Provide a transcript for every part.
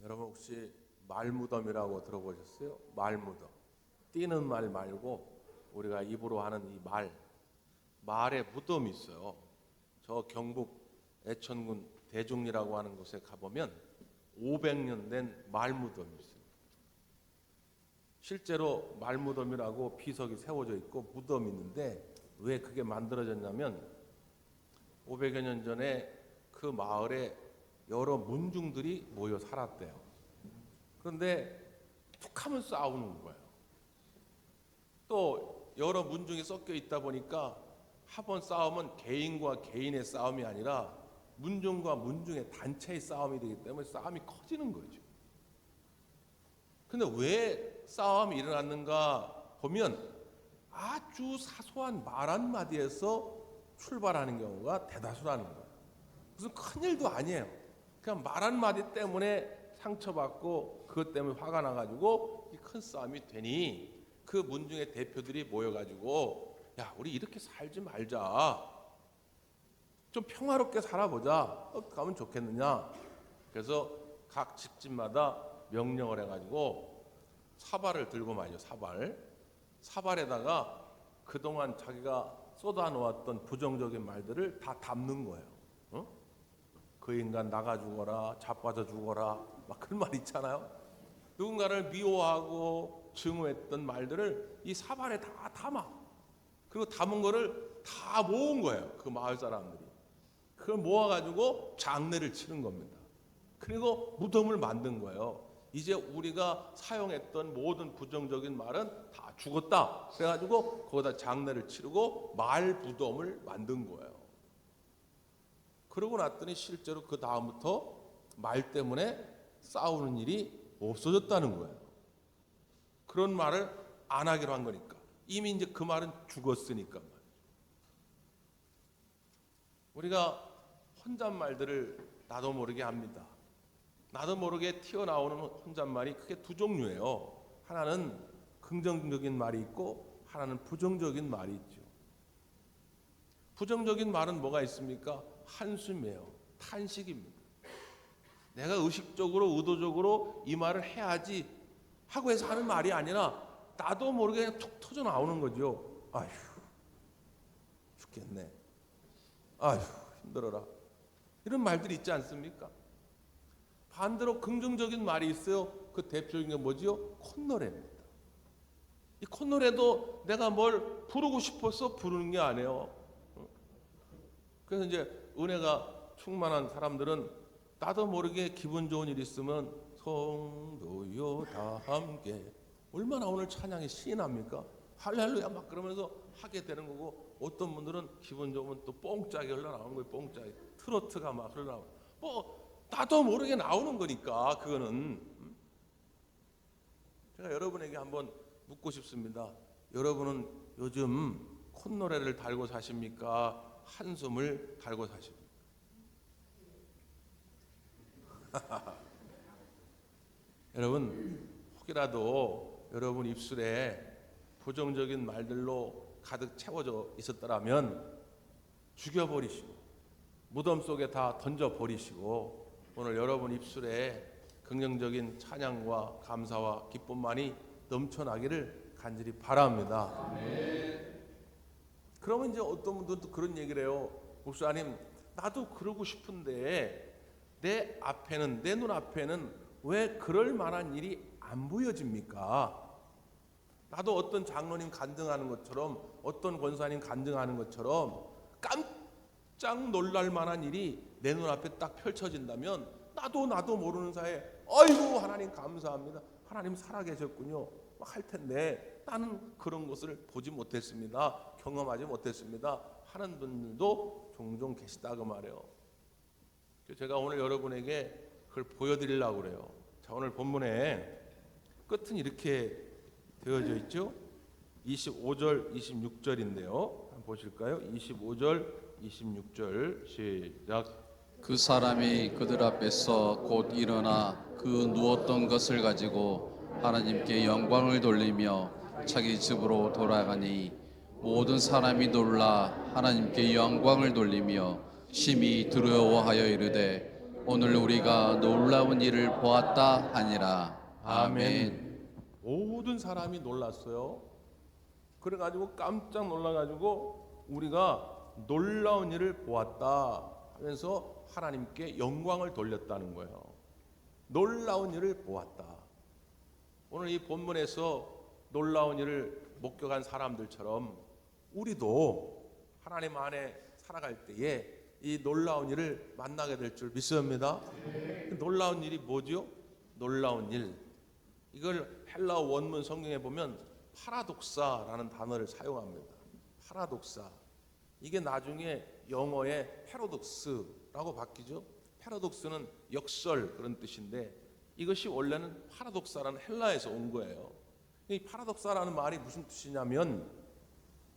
여러분 혹시 말무덤이라고 들어보셨어요? 말무덤. 뛰는 말 말고 우리가 입으로 하는 이 말에 무덤이 있어요. 저 경북 애천군 대중리라고 하는 곳에 가보면 500년 된 말무덤이 있어요. 실제로 말무덤이라고 비석이 세워져 있고 무덤이 있는데 왜 그게 만들어졌냐면 500여 년 전에 그 마을에 여러 문중들이 모여 살았대요. 그런데 툭하면 싸우는 거예요. 또 여러 문중이 섞여 있다 보니까 한번 싸우면 개인과 개인의 싸움이 아니라 문중과 문중의 단체의 싸움이 되기 때문에 싸움이 커지는 거죠. 근데 왜 싸움이 일어났는가 보면 아주 사소한 말 한마디에서 출발하는 경우가 대다수라는 거예요. 무슨 큰일도 아니에요. 그냥 말 한마디 때문에 상처받고 그것 때문에 화가 나가지고 큰 싸움이 되니 그 문중의 대표들이 모여가지고 야, 우리 이렇게 살지 말자. 좀 평화롭게 살아보자. 어떻게 하면 좋겠느냐. 그래서 각 집집마다 명령을 해가지고 사발을 들고 말이죠. 사발에다가 그동안 자기가 쏟아놓았던 부정적인 말들을 다 담는 거예요. 그 인간 나가 죽어라, 자빠져 죽어라, 막 그런 말 있잖아요. 누군가를 미워하고 증오했던 말들을 이 사발에 다 담아. 그리고 담은 거를 다 모은 거예요. 그 마을 사람들이. 그걸 모아가지고 장례를 치른 겁니다. 그리고 무덤을 만든 거예요. 이제 우리가 사용했던 모든 부정적인 말은 다 죽었다. 그래가지고 거기다 장례를 치르고 말 무덤을 만든 거예요. 그러고 났더니 실제로 그 다음부터 말 때문에 싸우는 일이 없어졌다는 거예요. 그런 말을 안 하기로 한 거니까. 이미 이제 그 말은 죽었으니까 말이죠. 우리가 혼잣말들을 나도 모르게 합니다. 나도 모르게 튀어나오는 혼잣말이 크게 두 종류예요. 하나는 긍정적인 말이 있고 하나는 부정적인 말이 있죠. 부정적인 말은 뭐가 있습니까? 한숨이에요. 탄식입니다. 내가 의식적으로 의도적으로 이 말을 해야지 하고 해서 하는 말이 아니라 나도 모르게 그냥 툭 터져 나오는 거죠. 아휴 죽겠네. 아휴 힘들어라. 이런 말들이 있지 않습니까? 반대로 긍정적인 말이 있어요. 그 대표적인 게 뭐지요? 콧노래입니다. 이 콧노래도 내가 뭘 부르고 싶어서 부르는 게 아니에요. 그래서 이제 은혜가 충만한 사람들은 나도 모르게 기분 좋은 일 있으면 성도요 다 함께 얼마나 오늘 찬양이 신납니까? 할렐루야 막 그러면서 하게 되는 거고 어떤 분들은 기분 좋으면 또 뽕짝이 흘러나오는 거예요. 뽕짝이 트로트가 막 흘러나오고 뭐 나도 모르게 나오는 거니까 그거는 제가 여러분에게 한번 묻고 싶습니다. 여러분은 요즘 콧노래를 달고 사십니까? 한숨을 달고 사십니까? 여러분 혹이라도 여러분 입술에 부정적인 말들로 가득 채워져 있었더라면 죽여버리시고 무덤 속에 다 던져버리시고 오늘 여러분 입술에 긍정적인 찬양과 감사와 기쁨만이 넘쳐나기를 간절히 바랍니다. 그러면 이제 어떤 분들도 그런 얘기를 해요. 목사님 나도 그러고 싶은데 내 앞에는 내 눈앞에는 왜 그럴 만한 일이 안 보여집니까? 나도 어떤 장로님 간증하는 것처럼 어떤 권사님 간증하는 것처럼 깜짝 놀랄 만한 일이 내 눈앞에 딱 펼쳐진다면 나도 모르는 사이에 아이고 하나님 감사합니다. 하나님 살아계셨군요. 할 텐데 나는 그런 것을 보지 못했습니다. 경험하지 못했습니다. 하는 분들도 종종 계시다고 말해요. 제가 오늘 여러분에게 그걸 보여드리려고 그래요. 자, 오늘 본문에 끝은 이렇게 되어져 있죠. 25절, 26절인데요. 한번 보실까요? 25절, 26절 시작. 그 사람이 그들 앞에서 곧 일어나 그 누웠던 것을 가지고 하나님께 영광을 돌리며 자기 집으로 돌아가니 모든 사람이 놀라 하나님께 영광을 돌리며 심히 두려워하여 이르되 오늘 우리가 놀라운 일을 보았다 하니라. 아멘. 모든 사람이 놀랐어요. 그래가지고 깜짝 놀라가지고 우리가 놀라운 일을 보았다 하면서 하나님께 영광을 돌렸다는 거예요. 놀라운 일을 보았다. 오늘 이 본문에서 놀라운 일을 목격한 사람들처럼 우리도 하나님 안에 살아갈 때에 이 놀라운 일을 만나게 될 줄 믿습니다. 놀라운 일이 뭐죠? 놀라운 일. 이걸 헬라어 원문 성경에 보면 파라독사라는 단어를 사용합니다. 파라독사. 이게 나중에 영어의 패러독스라고 바뀌죠. 패러독스는 역설 그런 뜻인데 이것이 원래는 파라독사라는 헬라에서 온 거예요. 이 파라독사라는 말이 무슨 뜻이냐면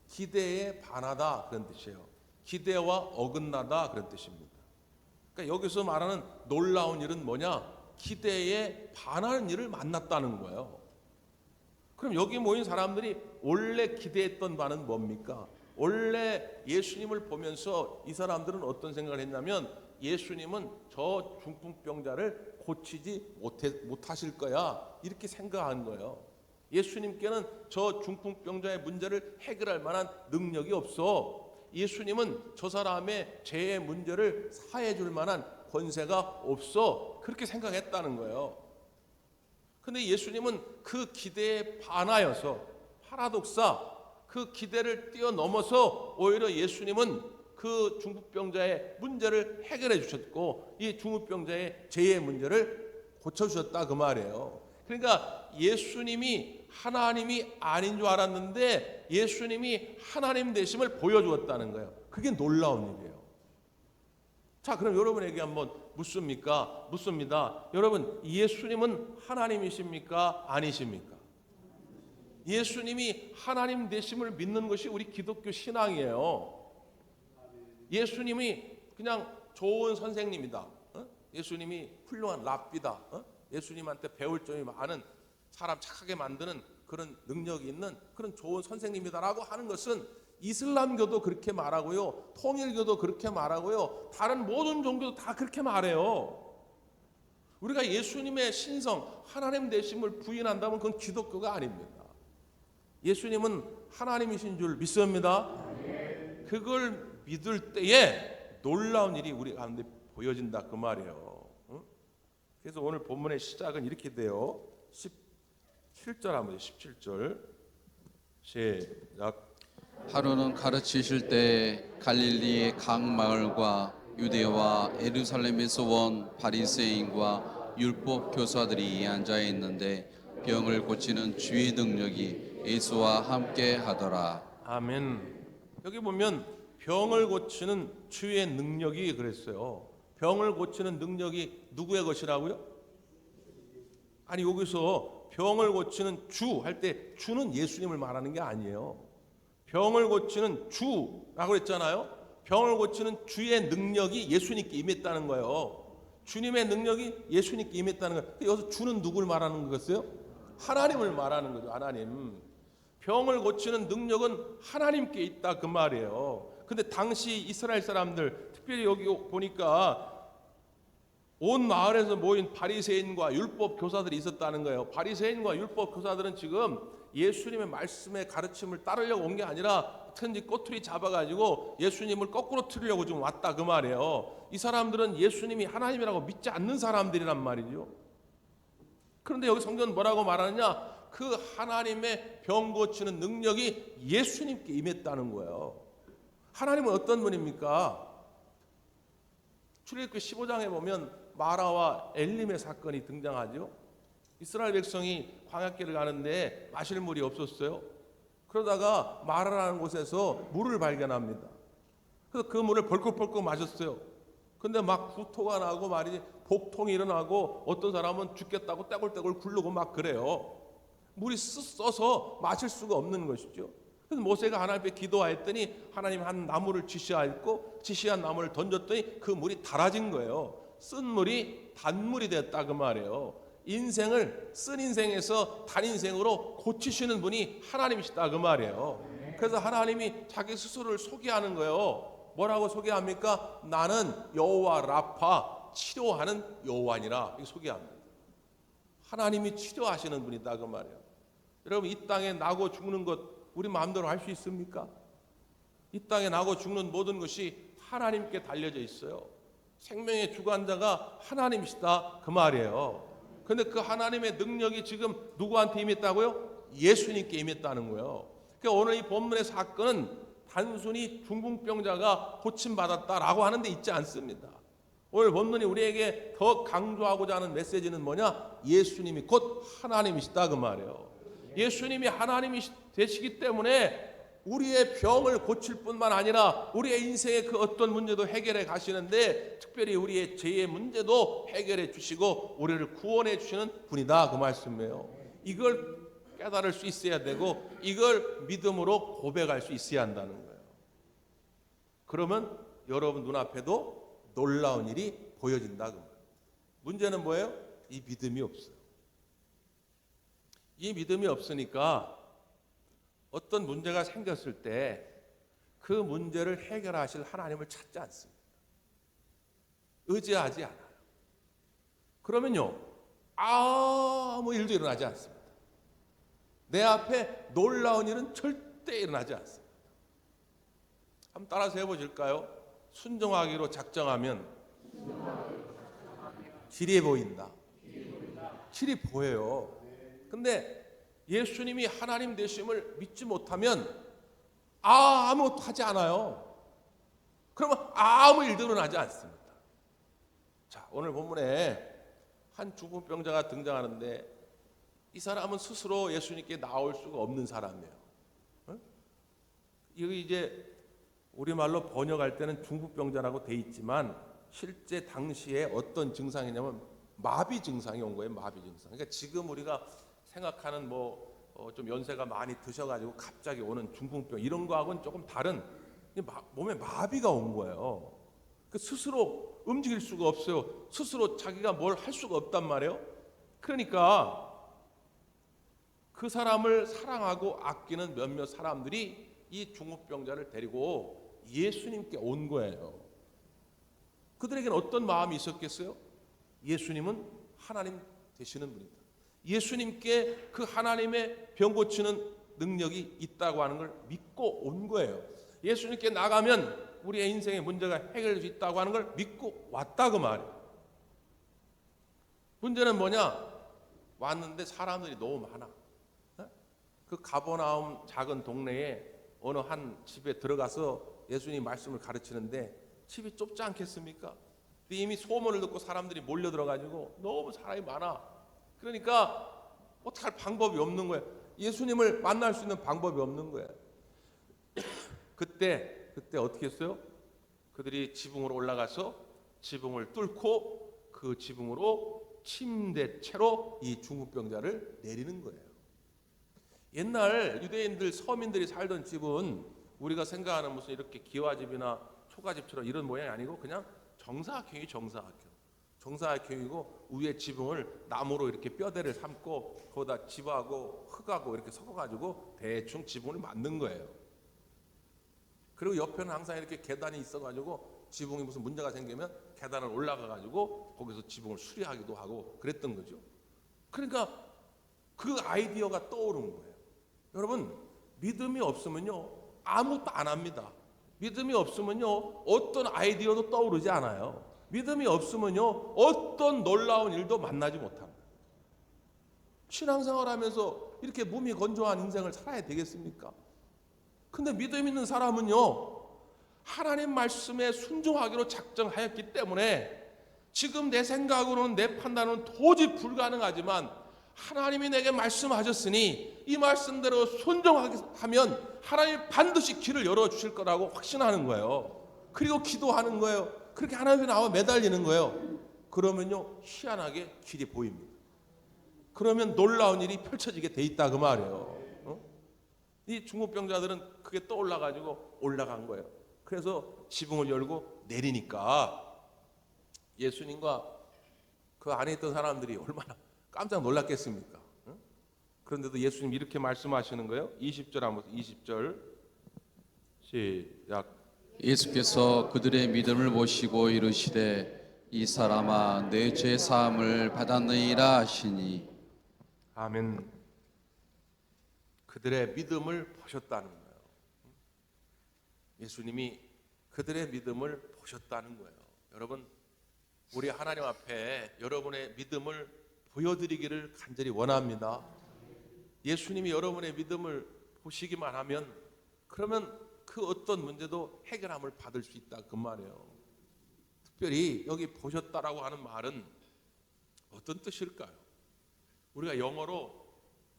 기대에 반하다 그런 뜻이에요. 기대와 어긋나다 그런 뜻입니다. 그러니까 여기서 말하는 놀라운 일은 뭐냐? 기대에 반하는 일을 만났다는 거예요. 그럼 여기 모인 사람들이 원래 기대했던 바는 뭡니까? 원래 예수님을 보면서 이 사람들은 어떤 생각을 했냐면 예수님은 저 중풍병자를 고치지 못하실 거야 이렇게 생각한 거예요. 예수님께는 저 중풍병자의 문제를 해결할 만한 능력이 없어. 예수님은 저 사람의 죄의 문제를 사해 줄 만한 권세가 없어. 그렇게 생각했다는 거예요. 근데 예수님은 그 기대에 반하여서 파라독사 그 기대를 뛰어넘어서 오히려 예수님은 그 중풍병자의 문제를 해결해 주셨고 이 중풍병자의 죄의 문제를 고쳐주셨다 그 말이에요. 그러니까 예수님이 하나님이 아닌 줄 알았는데 예수님이 하나님 되심을 보여주었다는 거예요. 그게 놀라운 일이에요. 자, 그럼 여러분에게 한번 묻습니다. 여러분, 예수님은 하나님이십니까? 아니십니까? 예수님이 하나님 되심을 믿는 것이 우리 기독교 신앙이에요. 예수님이 그냥 좋은 선생님이다. 예수님이 훌륭한 랍비다. 예수님한테 배울 점이 많은 사람 착하게 만드는 그런 능력이 있는 그런 좋은 선생님이다라고 하는 것은 이슬람교도 그렇게 말하고요. 통일교도 그렇게 말하고요. 다른 모든 종교도 다 그렇게 말해요. 우리가 예수님의 신성, 하나님 되심을 부인한다면 그건 기독교가 아닙니다. 예수님은 하나님이신 줄 믿습니다. 그걸 믿을 때에 놀라운 일이 우리 가운데 보여진다 그 말이에요. 그래서 오늘 본문의 시작은 이렇게 돼요. 17절 한번 17절 시작. 하루는 가르치실 때 갈릴리의 각 마을과 유대와 예루살렘에서 온 바리새인과 율법 교사들이 앉아 있는데 병을 고치는 주의 능력이 예수와 함께 하더라. 아멘. 여기 보면 병을 고치는 주의 능력이 그랬어요. 병을 고치는 능력이 누구의 것이라고요? 아니 여기서 병을 고치는 주 할 때 주는 예수님을 말하는 게 아니에요. 병을 고치는 주라고 했잖아요. 병을 고치는 주의 능력이 예수님께 임했다는 거예요. 주님의 능력이 예수님께 임했다는 거예요. 여기서 주는 누구를 말하는 거겠어요? 하나님을 말하는 거죠. 하나님. 병을 고치는 능력은 하나님께 있다 그 말이에요. 근데 당시 이스라엘 사람들 특별히 여기 보니까 온 마을에서 모인 바리새인과 율법 교사들이 있었다는 거예요. 바리새인과 율법 교사들은 지금 예수님의 말씀의 가르침을 따르려고 온 게 아니라 어떻게든지 꼬투리 잡아가지고 예수님을 거꾸로 틀으려고 지금 왔다 그 말이에요. 이 사람들은 예수님이 하나님이라고 믿지 않는 사람들이란 말이죠. 그런데 여기 성경은 뭐라고 말하느냐? 그 하나님의 병 고치는 능력이 예수님께 임했다는 거예요. 하나님은 어떤 분입니까? 출애굽기 15장에 보면 마라와 엘림의 사건이 등장하죠. 이스라엘 백성이 광야길을 가는데 마실 물이 없었어요. 그러다가 마라라는 곳에서 물을 발견합니다. 그래서 그 물을 벌컥벌컥 마셨어요. 근데 막 구토가 나고 말이지 복통이 일어나고 어떤 사람은 죽겠다고 떼굴떼굴 굴르고 막 그래요. 물이 써서 마실 수가 없는 것이죠. 그래서 모세가 하나님 앞에 기도하였더니 하나님 한 나무를 지시하였고 지시한 나무를 던졌더니 그 물이 달아진 거예요. 쓴 물이 단물이 됐다 그 말이에요. 인생을 쓴 인생에서 단 인생으로 고치시는 분이 하나님이시다 그 말이에요. 그래서 하나님이 자기 스스로를 소개하는 거예요. 뭐라고 소개합니까? 나는 여호와 라파, 치료하는 요한이라 소개합니다. 하나님이 치료하시는 분이다 그 말이에요. 여러분, 이 땅에 나고 죽는 것 우리 마음대로 할 수 있습니까? 이 땅에 나고 죽는 모든 것이 하나님께 달려져 있어요. 생명의 주관자가 하나님이시다 그 말이에요. 그런데 그 하나님의 능력이 지금 누구한테 임했다고요? 예수님께 임했다는 거예요. 그러니까 오늘 이 본문의 사건은 단순히 중풍병자가 고침받았다라고 하는 데 있지 않습니다. 오늘 본문이 우리에게 더 강조하고자 하는 메시지는 뭐냐? 예수님이 곧 하나님이시다 그 말이에요. 예수님이 하나님이 되시기 때문에 우리의 병을 고칠 뿐만 아니라 우리의 인생의 그 어떤 문제도 해결해 가시는데, 특별히 우리의 죄의 문제도 해결해 주시고 우리를 구원해 주시는 분이다 그 말씀이에요. 이걸 깨달을 수 있어야 되고 이걸 믿음으로 고백할 수 있어야 한다는 거예요. 그러면 여러분 눈앞에도 놀라운 일이 보여진다 그 말이에요. 문제는 뭐예요? 이 믿음이 없어요. 이 믿음이 없으니까 어떤 문제가 생겼을 때 그 문제를 해결하실 하나님을 찾지 않습니다. 의지하지 않아요. 그러면요, 아무 일도 일어나지 않습니다. 내 앞에 놀라운 일은 절대 일어나지 않습니다. 한번 따라서 해보실까요? 순종하기로 작정하면 길이 보인다. 길이 보여요. 근데 예수님이 하나님 되심을 믿지 못하면 아무것도 하지 않아요. 그러면 아무 일도 일어나지 않습니다. 자, 오늘 본문에 한 중풍병자가 등장하는데 이 사람은 스스로 예수님께 나올 수가 없는 사람이에요. 여기 이제 우리말로 번역할 때는 중풍병자라고 돼 있지만 실제 당시에 어떤 증상이냐면 마비 증상이 온 거예요. 마비 증상. 그러니까 지금 우리가 생각하는 좀 연세가 많이 드셔가지고 갑자기 오는 중풍병 이런 거하고는 조금 다른 몸에 마비가 온 거예요. 스스로 움직일 수가 없어요. 스스로 자기가 뭘 할 수가 없단 말이에요. 그러니까 그 사람을 사랑하고 아끼는 몇몇 사람들이 이 중풍병자를 데리고 예수님께 온 거예요. 그들에게는 어떤 마음이 있었겠어요? 예수님은 하나님 되시는 분이다. 예수님께 그 하나님의 병 고치는 능력이 있다고 하는 걸 믿고 온 거예요. 예수님께 나가면 우리의 인생의 문제가 해결될 수 있다고 하는 걸 믿고 왔다 그 말이에요. 문제는 뭐냐? 왔는데 사람들이 너무 많아. 그 가버나움 작은 동네에 어느 한 집에 들어가서 예수님 말씀을 가르치는데 집이 좁지 않겠습니까? 이미 소문을 듣고 사람들이 몰려 들어가지고 너무 사람이 많아. 그러니까 어떻게 할 방법이 없는 거예요. 예수님을 만날 수 있는 방법이 없는 거예요. 그때 어떻게 했어요? 그들이 지붕으로 올라가서 지붕을 뚫고 그 지붕으로 침대채로 이 중풍병자를 내리는 거예요. 옛날 유대인들 서민들이 살던 집은 우리가 생각하는 무슨 이렇게 기와집이나 초가집처럼 이런 모양이 아니고 그냥 정사각형이 정사각형이고 위에 지붕을 나무로 이렇게 뼈대를 삼고 거기다 집하고 흙하고 이렇게 섞어가지고 대충 지붕을 만든 거예요. 그리고 옆에는 항상 이렇게 계단이 있어가지고 지붕이 무슨 문제가 생기면 계단을 올라가가지고 거기서 지붕을 수리하기도 하고 그랬던 거죠. 그러니까 그 아이디어가 떠오른 거예요. 여러분, 믿음이 없으면요 아무것도 안 합니다. 믿음이 없으면요 어떤 아이디어도 떠오르지 않아요. 믿음이 없으면요 어떤 놀라운 일도 만나지 못합니다. 신앙생활하면서 이렇게 몸이 건조한 인생을 살아야 되겠습니까? 근데 믿음 있는 사람은요 하나님 말씀에 순종하기로 작정하였기 때문에 지금 내 생각으로는 내 판단은 도저히 불가능하지만 하나님이 내게 말씀하셨으니 이 말씀대로 순종하면 하나님이 반드시 길을 열어주실 거라고 확신하는 거예요. 그리고 기도하는 거예요. 그렇게 하나님이 나와 매달리는 거예요. 그러면요 희한하게 길이 보입니다. 그러면 놀라운 일이 펼쳐지게 돼 있다 그 말이에요. 이 중풍병자들은 그게 떠올라가지고 올라간 거예요. 그래서 지붕을 열고 내리니까 예수님과 그 안에 있던 사람들이 얼마나 깜짝 놀랐겠습니까? 그런데도 예수님 이렇게 말씀하시는 거예요. 20절 한번 20절 시작. 예수께서 그들의 믿음을 보시고 이르시되 이 사람아 내 죄 사함을 받았느니라 하시니 아멘. 그들의 믿음을 보셨다는 거예요. 예수님이 그들의 믿음을 보셨다는 거예요. 여러분, 우리 하나님 앞에 여러분의 믿음을 보여드리기를 간절히 원합니다. 예수님이 여러분의 믿음을 보시기만 하면 그러면 그 어떤 문제도 해결함을 받을 수 있다 그 말이에요. 특별히 여기 보셨다라고 하는 말은 어떤 뜻일까요? 우리가 영어로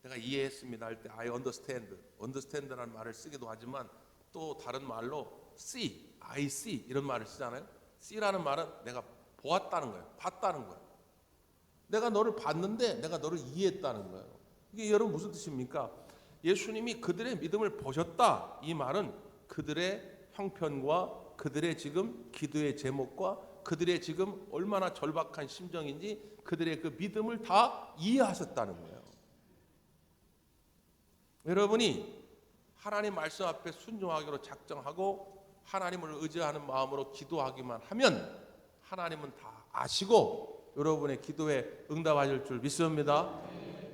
내가 이해했습니다 할 때 I understand라는 말을 쓰기도 하지만 또 다른 말로 see, I see 이런 말을 쓰잖아요. see라는 말은 내가 보았다는 거예요. 봤다는 거예요. 내가 너를 봤는데 내가 너를 이해했다는 거예요. 이게 여러분 무슨 뜻입니까? 예수님이 그들의 믿음을 보셨다. 이 말은 그들의 형편과 그들의 지금 기도의 제목과 그들의 지금 얼마나 절박한 심정인지 그들의 그 믿음을 다 이해하셨다는 거예요. 여러분이 하나님 말씀 앞에 순종하기로 작정하고 하나님을 의지하는 마음으로 기도하기만 하면 하나님은 다 아시고 여러분의 기도에 응답하실 줄 믿습니다.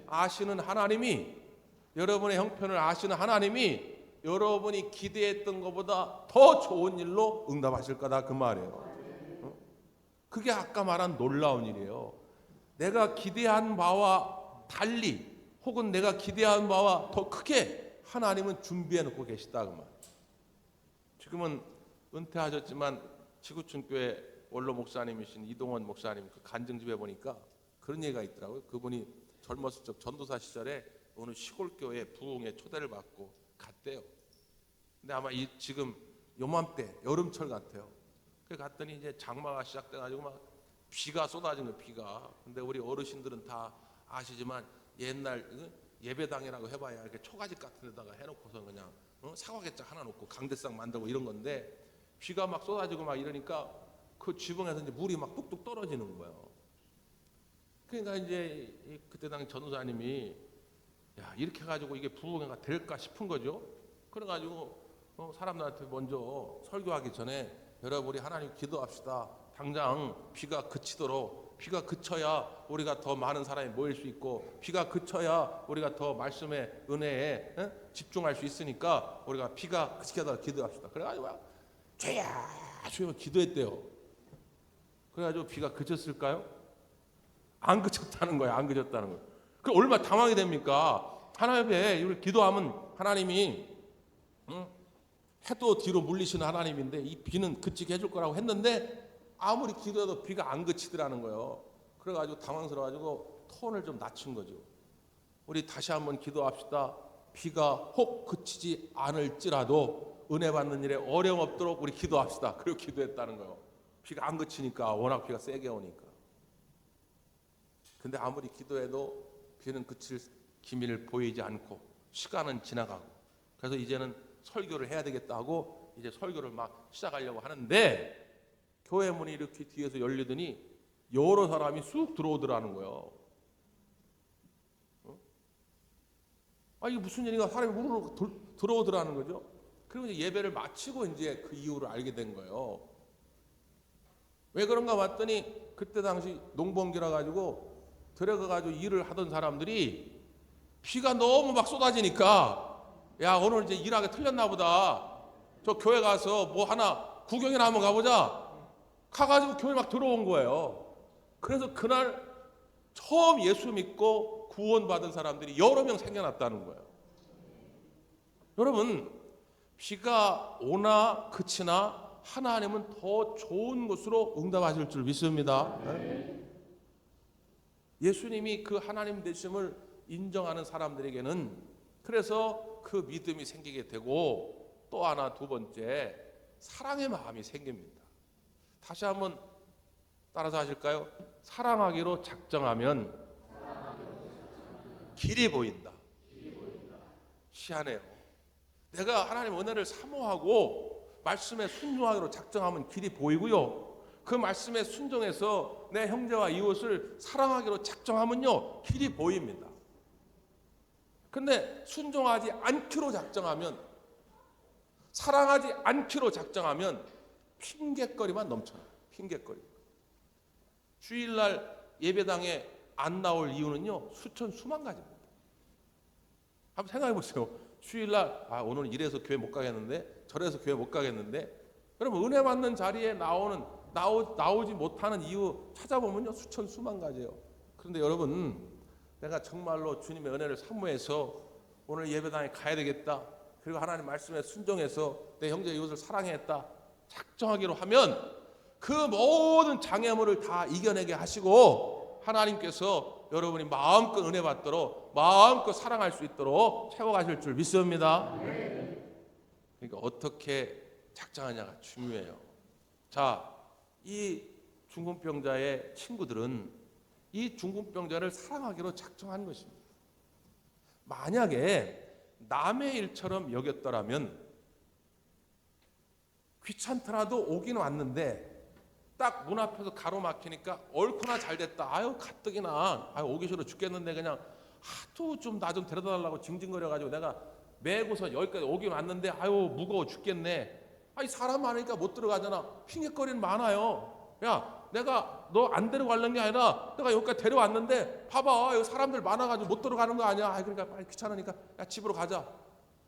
아시는 하나님이 여러분의 형편을 아시는 하나님이 여러분이 기대했던 것보다 더 좋은 일로 응답하실 거다 그 말이에요. 그게 아까 말한 놀라운 일이에요. 내가 기대한 바와 달리 혹은 내가 기대한 바와 더 크게 하나님은 준비해 놓고 계시다 그 말. 지금은 은퇴하셨지만 지구촌교회 원로 목사님이신 이동원 목사님 그 간증집에 보니까 그런 얘기가 있더라고요. 그분이 젊었을 적 전도사 시절에 어느 시골교회 부흥에 초대를 받고 갔대요. 근데 아마 지금 요맘때 여름철 같아요. 그래 갔더니 이제 장마가 시작돼가지고 막 비가 쏟아진 거예요. 비가. 근데 우리 어르신들은 다 아시지만 옛날 예배당이라고 해봐야 이렇게 초가집 같은 데다가 해놓고서 그냥 사과개짝 하나 놓고 강대상 만들고 이런 건데 비가 막 쏟아지고 막 이러니까 그 지붕에서 이제 물이 막 뚝뚝 떨어지는 거예요. 그러니까 이제 그때 당시 전도사님이 야 이렇게 해가지고 이게 부흥회가 될까 싶은 거죠. 그래가지고 사람들한테 먼저 설교하기 전에 여러분 우리 하나님 기도합시다. 당장 비가 그치도록 비가 그쳐야 우리가 더 많은 사람이 모일 수 있고 비가 그쳐야 우리가 더 말씀의 은혜에 집중할 수 있으니까 우리가 비가 그치게 하도록 기도합시다. 그래가지고 죄야 주여 기도했대요. 그래가지고 비가 그쳤을까요? 안 그쳤다는 거예요. 안 그쳤다는 거예요. 그 얼마나 당황이 됩니까? 하나님에 우리 기도하면 하나님이 해도 뒤로 물리시는 하나님인데 이 비는 그치게 해줄 거라고 했는데 아무리 기도해도 비가 안 그치더라는 거예요. 그래가지고 당황스러워가지고 톤을 좀 낮춘 거죠. 우리 다시 한번 기도합시다. 비가 혹 그치지 않을지라도 은혜 받는 일에 어려움 없도록 우리 기도합시다. 그리고 기도했다는 거예요. 비가 안 그치니까 워낙 비가 세게 오니까. 근데 아무리 기도해도 비는 그칠 기미를 보이지 않고 시간은 지나가고 그래서 이제는 설교를 해야 되겠다 하고 이제 설교를 막 시작하려고 하는데 교회 문이 이렇게 뒤에서 열리더니 여러 사람이 쑥 들어오더라는 거예요. 이게 무슨 일인가 사람이 우르르 들어오더라는 거죠. 그리고 이제 예배를 마치고 이제 그 이유를 알게 된 거예요. 왜 그런가 봤더니 그때 당시 농번기라 가지고 들어가가지고 일을 하던 사람들이 비가 너무 막 쏟아지니까 야 오늘 이제 일하기 틀렸나 보다. 저 교회 가서 뭐 하나 구경이나 한번 가보자. 가가지고 교회 막 들어온 거예요. 그래서 그날 처음 예수 믿고 구원받은 사람들이 여러 명 생겨났다는 거예요. 여러분 비가 오나 그치나 하나님은 더 좋은 것으로 응답하실 줄 믿습니다. 예수님이 그 하나님 되심을 인정하는 사람들에게는 그래서 그 믿음이 생기게 되고 또 하나 두 번째 사랑의 마음이 생깁니다. 다시 한번 따라서 하실까요? 사랑하기로 작정하면 길이 보인다. 희한해요. 내가 하나님 은혜를 사모하고 말씀에 순종하기로 작정하면 길이 보이고요. 그 말씀에 순종해서 내 형제와 이웃을 사랑하기로 작정하면요 길이 보입니다. 근데 순종하지 않기로 작정하면 사랑하지 않기로 작정하면 핑계거리만 넘쳐요. 핑계거리. 주일날 예배당에 안 나올 이유는요, 수천 수만 가지입니다. 한번 생각해 보세요. 주일날 오늘 이래서 교회 못 가겠는데, 저래서 교회 못 가겠는데, 그러면 은혜 받는 자리에 나오지 못하는 이유 찾아보면요, 수천 수만 가지예요. 그런데 여러분, 내가 정말로 주님의 은혜를 사모해서 오늘 예배당에 가야 되겠다, 그리고 하나님 말씀에 순종해서 내 형제 이웃을 사랑했다 작정하기로 하면 그 모든 장애물을 다 이겨내게 하시고 하나님께서 여러분이 마음껏 은혜 받도록, 마음껏 사랑할 수 있도록 채워가실 줄 믿습니다. 그러니까 어떻게 작정하냐가 중요해요. 자, 이 중풍병자의 친구들은 이 중풍병자를 사랑하기로 작정한 것입니다. 만약에 남의 일처럼 여겼더라면 귀찮더라도 오긴 왔는데 딱 문 앞에서 가로막히니까 옳구나 잘됐다, 아유 가뜩이나 오기 싫어 죽겠는데 그냥 하도 좀 나 좀 데려다 달라고 징징거려가지고 내가 매고서 여기까지 오긴 왔는데 아유 무거워 죽겠네, 아니 사람 많으니까 못 들어가잖아, 핑계거리는 많아요. 야, 내가 너 안 데려가려는 게 아니라 내가 여기까지 데려왔는데 봐봐, 여기 사람들 많아가지고 못 들어가는 거 아니야. 그러니까 빨리 귀찮으니까 야 집으로 가자,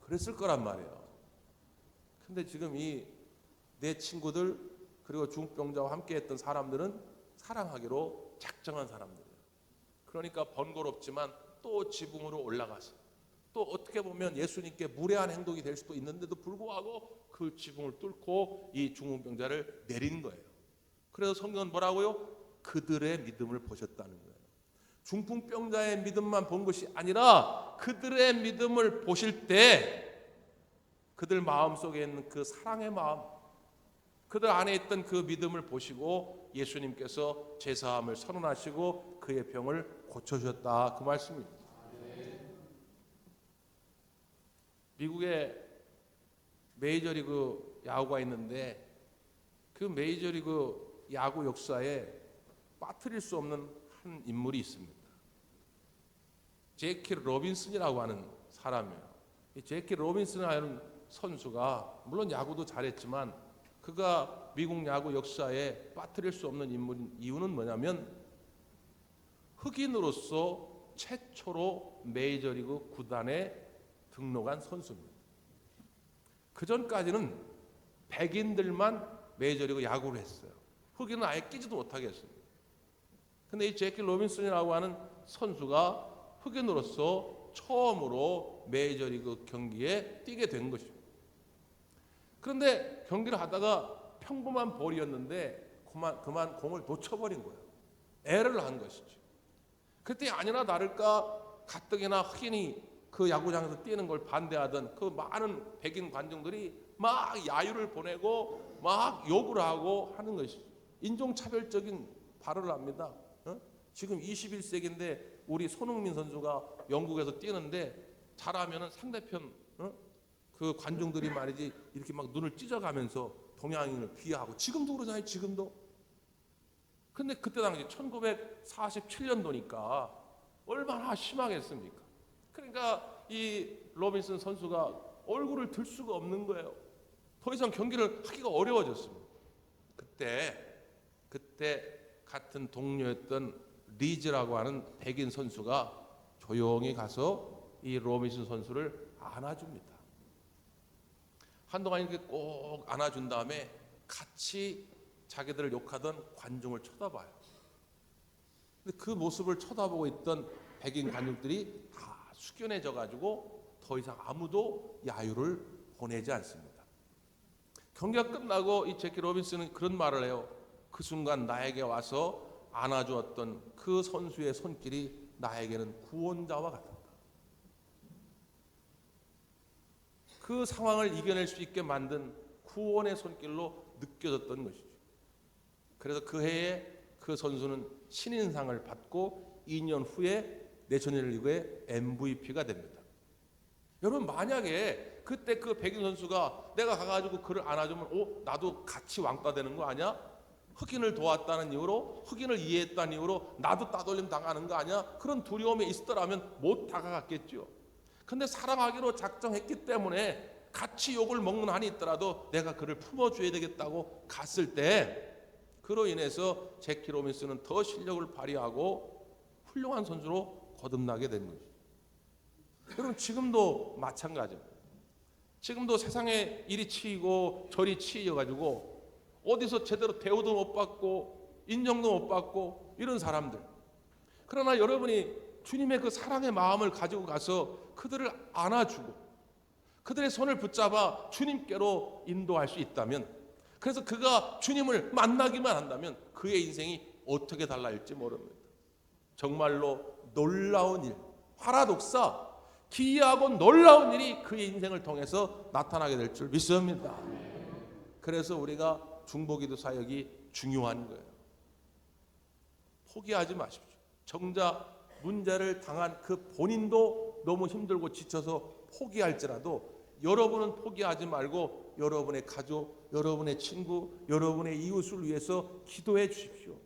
그랬을 거란 말이에요. 근데 지금 이 내 친구들 그리고 중풍병자와 함께했던 사람들은 사랑하기로 작정한 사람들이에요. 그러니까 번거롭지만 또 지붕으로 올라가서 또 어떻게 보면 예수님께 무례한 행동이 될 수도 있는데도 불구하고 그 지붕을 뚫고 이 중풍병자를 내리는 거예요. 그래서 성경은 뭐라고요? 그들의 믿음을 보셨다는 거예요. 중풍병자의 믿음만 본 것이 아니라 그들의 믿음을 보실 때 그들 마음속에 있는 그 사랑의 마음, 그들 안에 있던 그 믿음을 보시고 예수님께서 제사함을 선언하시고 그의 병을 고쳐주셨다, 그 말씀입니다. 미국에 메이저리그 야구가 있는데 그 메이저리그 야구 역사에 빠뜨릴 수 없는 한 인물이 있습니다. 제키 로빈슨이라고 하는 사람이에요. 이 제키 로빈슨이라는 선수가 물론 야구도 잘했지만 그가 미국 야구 역사에 빠뜨릴 수 없는 인물인 이유는 뭐냐면 흑인으로서 최초로 메이저리그 구단에 등록한 선수입니다. 그 전까지는 백인들만 메이저리그 야구를 했어요. 흑인은 아예 끼지도 못하게 했습니다. 근데 이 제키 로빈슨이라고 하는 선수가 흑인으로서 처음으로 메이저리그 경기에 뛰게 된 것입니다. 그런데 경기를 하다가 평범한 볼이었는데 그만 공을 놓쳐버린 거예요. 에러를 한 것이죠. 그때 아니나 다를까 가뜩이나 흑인이 그 야구장에서 뛰는 걸 반대하던 그 많은 백인 관중들이 막 야유를 보내고 막 욕을 하고 하는 것이죠. 인종차별적인 발언을 합니다. 지금 21세기인데 우리 손흥민 선수가 영국에서 뛰는데 잘하면은 상대편 그 관중들이 말이지 이렇게 막 눈을 찢어가면서 동양인을 비하하고, 지금도 그러잖아요. 지금도. 근데 그때 당시 1947년도니까 얼마나 심하겠습니까? 그러니까 이 로빈슨 선수가 얼굴을 들 수가 없는 거예요. 더 이상 경기를 하기가 어려워졌습니다. 그때 같은 동료였던 리즈라고 하는 백인 선수가 조용히 가서 이 로빈슨 선수를 안아줍니다. 한동안 이렇게 꼭 안아준 다음에 같이 자기들을 욕하던 관중을 쳐다봐요. 근데 그 모습을 쳐다보고 있던 백인 관중들이 다 숙연해져 가지고 더 이상 아무도 야유를 보내지 않습니다. 경기가 끝나고 이 제키 로빈슨은 그런 말을 해요. 그 순간 나에게 와서 안아주었던 그 선수의 손길이 나에게는 구원자와 같았다. 그 상황을 이겨낼 수 있게 만든 구원의 손길로 느껴졌던 것이죠. 그래서 그 해에 그 선수는 신인상을 받고 2년 후에 내셔널리그의 MVP가 됩니다. 여러분, 만약에 그때 그 백인 선수가 내가 가가지고 그를 안아주면 나도 같이 왕따 되는 거 아니야? 흑인을 도왔다는 이유로, 흑인을 이해했다는 이유로 나도 따돌림 당하는 거 아니야? 그런 두려움이 있었더라면 못 다가갔겠죠. 근데 사랑하기로 작정했기 때문에 같이 욕을 먹는 한이 있더라도 내가 그를 품어줘야 되겠다고 갔을 때 그로 인해서 제키 로빈슨은 더 실력을 발휘하고 훌륭한 선수로 거듭나게 된 거죠. 여러분 지금도 마찬가지입니다. 지금도 세상에 이리 치이고 저리 치여가지고 어디서 제대로 대우도 못 받고 인정도 못 받고 이런 사람들. 그러나 여러분이 주님의 그 사랑의 마음을 가지고 가서 그들을 안아주고 그들의 손을 붙잡아 주님께로 인도할 수 있다면, 그래서 그가 주님을 만나기만 한다면 그의 인생이 어떻게 달라질지 모릅니다. 정말로 놀라운 일, 파라독사, 기이하고 놀라운 일이 그의 인생을 통해서 나타나게 될 줄 믿습니다. 그래서 우리가 중보기도 사역이 중요한 거예요. 포기하지 마십시오. 정작 문제를 당한 그 본인도 너무 힘들고 지쳐서 포기할지라도 여러분은 포기하지 말고 여러분의 가족, 여러분의 친구, 여러분의 이웃을 위해서 기도해 주십시오.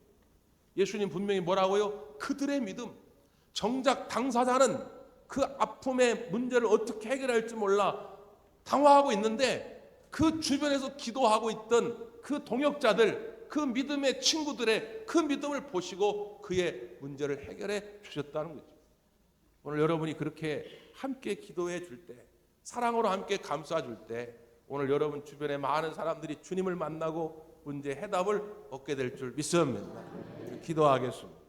예수님 분명히 뭐라고요? 그들의 믿음. 정작 당사자는 그 아픔의 문제를 어떻게 해결할지 몰라 당황하고 있는데 그 주변에서 기도하고 있던 그 동역자들, 그 믿음의 친구들의 그 믿음을 보시고 그의 문제를 해결해 주셨다는 거죠. 오늘 여러분이 그렇게 함께 기도해 줄 때, 사랑으로 함께 감싸 줄 때, 오늘 여러분 주변에 많은 사람들이 주님을 만나고 문제 해답을 얻게 될 줄 믿습니다. 기도하겠습니다.